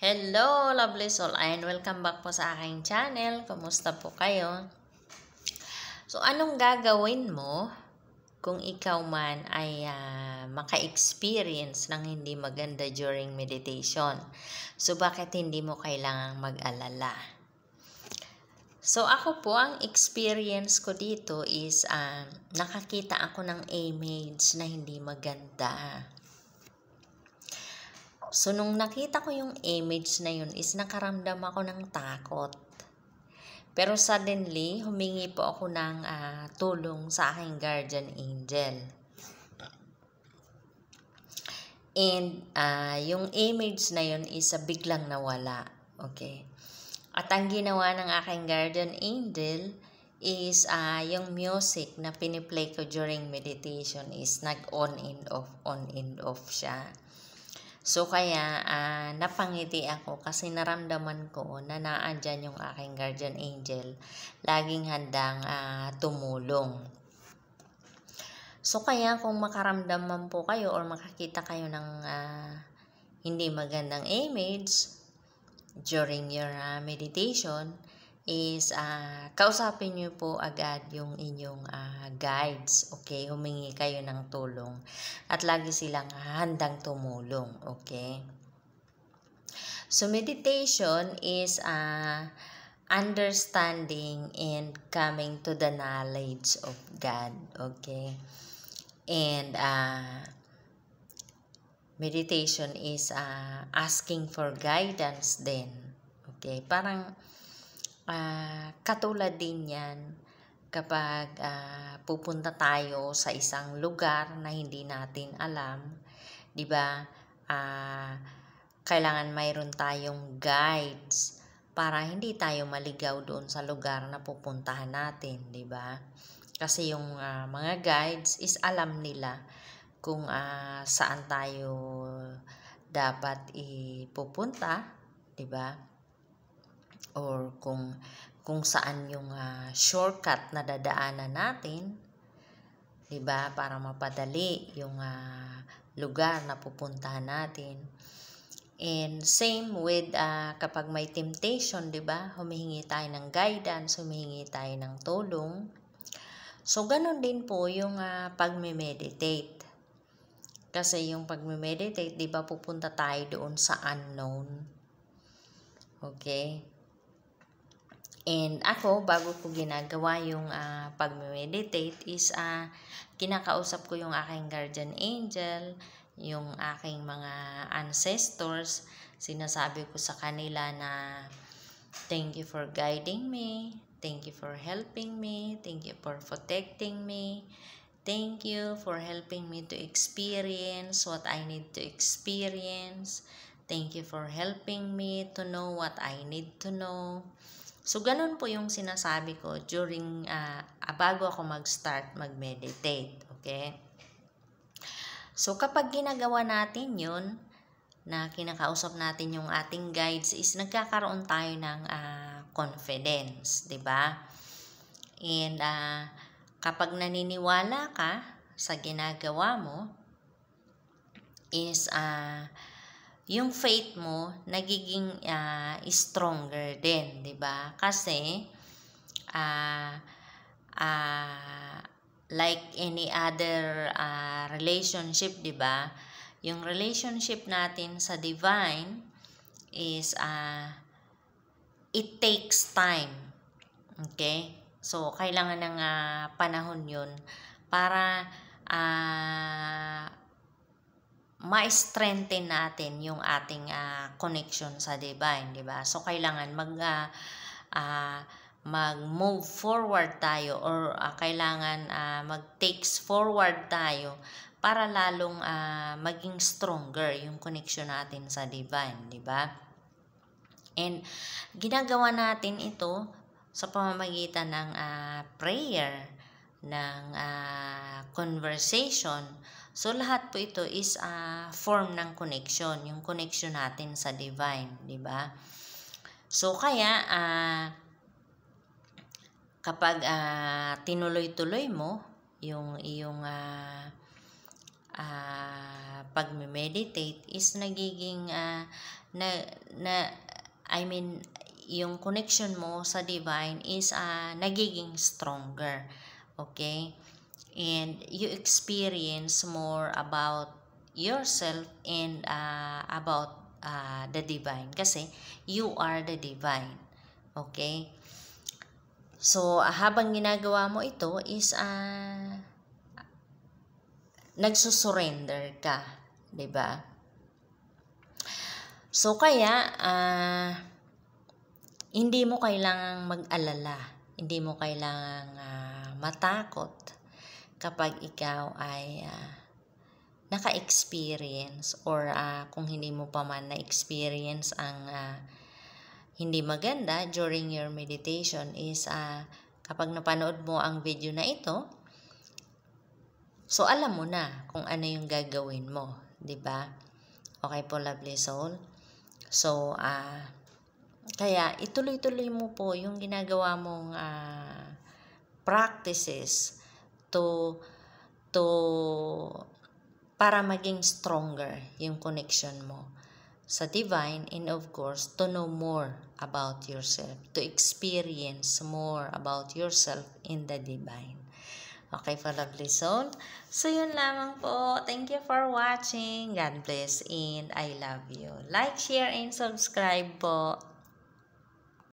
Hello, lovely soul, and welcome back po sa aking channel. Kumusta po kayo? So, anong gagawin mo kung ikaw man ay maka-experience ng hindi maganda during meditation? So, bakit hindi mo kailangang mag-alala? So, ako po, ang experience ko dito is nakakita ako ng image na hindi maganda. So, nung nakita ko yung image na yun is nakaramdam ako ng takot. Pero suddenly, humingi po ako ng tulong sa aking guardian angel. And yung image na yun is biglang nawala. Okay. At ang ginawa ng aking guardian angel is yung music na piniplay ko during meditation is nag-on and off siya. So, kaya napangiti ako kasi naramdaman ko na naandyan yung aking guardian angel. Laging handang tumulong. So, kaya kung makaramdam man po kayo or makakita kayo ng hindi magandang image during your meditation, is kausapin niyo po agad yung inyong guides, okay? Humingi kayo ng tulong at lagi silang handang tumulong, okay? So, meditation is understanding and coming to the knowledge of God, okay? And meditation is asking for guidance din, okay? Parang katulad din yan kapag pupunta tayo sa isang lugar na hindi natin alam, di ba? Kailangan mayroon tayong guides para hindi tayo maligaw doon sa lugar na pupuntahan natin, di ba? Kasi yung mga guides is alam nila kung saan tayo dapat ipupunta, di ba? Or kung saan yung shortcut na dadaanan natin, 'di ba? Para mapadali yung lugar na pupuntahan natin. And same with kapag may temptation, 'di ba? Humihingi tayo ng guidance, humihingi tayo ng tulong. So ganun din po yung pagme-meditate. Kasi yung pagme-meditate, 'di ba, pupunta tayo doon sa unknown. Okay? And ako, bago ko ginagawa yung pag-meditate is kinakausap ko yung aking guardian angel, yung aking mga ancestors. Sinasabi ko sa kanila na thank you for guiding me, thank you for helping me, thank you for protecting me, thank you for helping me to experience what I need to experience, thank you for helping me to know what I need to know. So, ganun po yung sinasabi ko during, bago ako mag-start mag-meditate, okay? So, kapag ginagawa natin yun, na kinakausap natin yung ating guides, is nagkakaroon tayo ng confidence, di ba? And, kapag naniniwala ka sa ginagawa mo, is, yung faith mo nagiging stronger din, 'di ba? Kasi like any other relationship, 'di ba? Yung relationship natin sa divine is it takes time. Okay? So kailangan ng panahon 'yun para ma-strengthen natin yung ating connection sa divine, di ba? So, kailangan mag-move forward tayo or kailangan mag-takes forward tayo para lalong maging stronger yung connection natin sa divine, di ba? And ginagawa natin ito sa pamamagitan ng prayer, ng conversation. So, lahat po ito is form ng connection, yung connection natin sa divine, di ba? So, kaya, kapag tinuloy-tuloy mo yung iyong pag-meditate is nagiging yung connection mo sa divine is nagiging stronger. Okay? And you experience more about yourself and about the divine, kasi you are the divine. Okay? So, habang ginagawa mo ito is nagsusurrender ka, 'di ba? So, kaya hindi mo kailangang mag-alala, hindi mo kailangang matakot kapag ikaw ay naka-experience or kung hindi mo pa man na-experience ang hindi maganda during your meditation is kapag napanood mo ang video na ito, so alam mo na kung ano yung gagawin mo, 'di ba? Okay po, lovely soul. So kaya ituloy-tuloy mo po yung ginagawa mong practices to para maging stronger yung connection mo sa divine, and of course to know more about yourself, to experience more about yourself in the divine. Okay po, lovely soul. So yun lamang po. Thank you for watching. God bless and I love you. Like, share, and subscribe po.